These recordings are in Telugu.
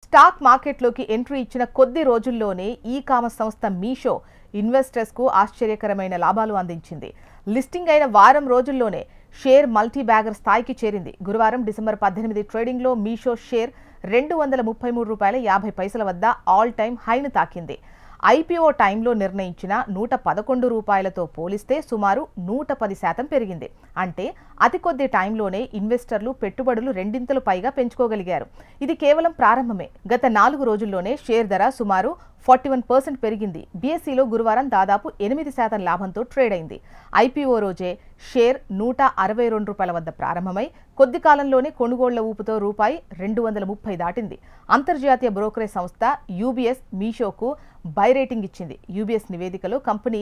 స్టాక్ మార్కెట్లోకి ఎంట్రీ ఇచ్చిన కొద్ది రోజుల్లోనే ఈ-కామర్స్ సంస్థ మీషో ఇన్వెస్టర్స్కు ఆశ్చర్యకరమైన లాభాలు అందించింది. లిస్టింగ్ అయిన వారం రోజుల్లోనే షేర్ మల్టీ బ్యాగర్ స్థాయికి చేరింది. గురువారం డిసెంబర్ 18 ట్రేడింగ్లో మీషో షేర్ ₹233.50 వద్ద ఆల్ టైమ్ హైను తాకింది. ఐపీఓ టైంలో నిర్ణయించిన ₹111తో పోలిస్తే సుమారు 110% పెరిగింది. అంటే అతి కొద్ది టైంలోనే ఇన్వెస్టర్లు పెట్టుబడులు రెండింతలు పైగా పెంచుకోగలిగారు. ఇది కేవలం ప్రారంభమే. గత 4 రోజుల్లోనే షేర్ ధర సుమారు 41% పెరిగింది. బీఎస్ఈలో గురువారం దాదాపు 8% లాభంతో ట్రేడ్ అయింది. ఐపీఓ రోజే షేర్ ₹162 వద్ద ప్రారంభమై కొద్ది కాలంలోనే కొనుగోళ్ల ఊపుతో ₹230 దాటింది. అంతర్జాతీయ బ్రోకరేజ్ సంస్థ యూబీఎస్ మీషోకు బై రేటింగ్ ఇచ్చింది. యూబీఎస్ నివేదికలో company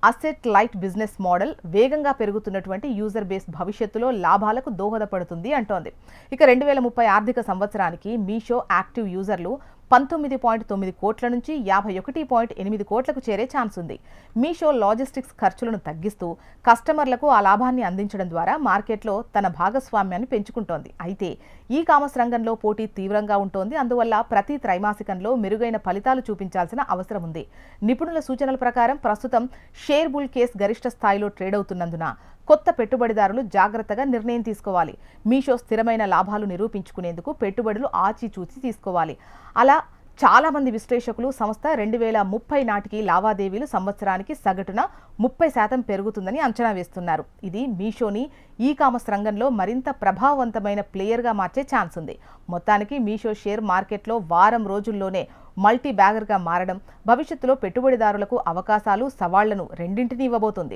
asset light business model వేగంగా పెరుగుతున్నటువంటి యూజర్ బేస్ భవిష్యత్తులో లాభాలకు దోహదపడుతుంది అంటోంది. ఇక 2030 ఆర్థిక సంవత్సరానికి మీషో యాక్టివ్ యూజర్లు 19.9 కోట్ల నుంచి 51.8 కోట్లకు చేరే ఛాన్స్ ఉంది. మీషో లాజిస్టిక్స్ ఖర్చులను తగ్గిస్తూ కస్టమర్లకు ఆ లాభాన్ని అందించడం ద్వారా మార్కెట్లో తన భాగస్వామ్యాన్ని పెంచుకుంటోంది. అయితే ఈ కామర్స్ రంగంలో పోటీ తీవ్రంగా ఉంటోంది. అందువల్ల ప్రతి త్రైమాసికంలో మెరుగైన ఫలితాలు చూపించాల్సిన అవసరం ఉంది. నిపుణుల సూచనల ప్రకారం ప్రస్తుతం షేర్ బుల్ కేస్ గరిష్ట స్థాయిలో ట్రేడ్ అవుతున్నందున కొత్త పెట్టుబడిదారులు జాగ్రత్తగా నిర్ణయం తీసుకోవాలి. మీషో స్థిరమైన లాభాలు నిరూపించుకునేందుకు పెట్టుబడులు ఆచితూచి తీసుకోవాలి. అలా చాలా మంది విశ్లేషకులు సంస్థ 2030 నాటికి లావాదేవీలు సంవత్సరానికి సగటున 30% పెరుగుతుందని అంచనా వేస్తున్నారు. ఇది మీషోని ఈ కామర్స్ రంగంలో మరింత ప్రభావవంతమైన ప్లేయర్గా మార్చే ఛాన్స్ ఉంది. మొత్తానికి మీషో షేర్ మార్కెట్లో వారం రోజుల్లోనే మల్టీ బ్యాగర్గా మారడం భవిష్యత్తులో పెట్టుబడిదారులకు అవకాశాలు, సవాళ్లను రెండింటినీ ఇవ్వబోతోంది.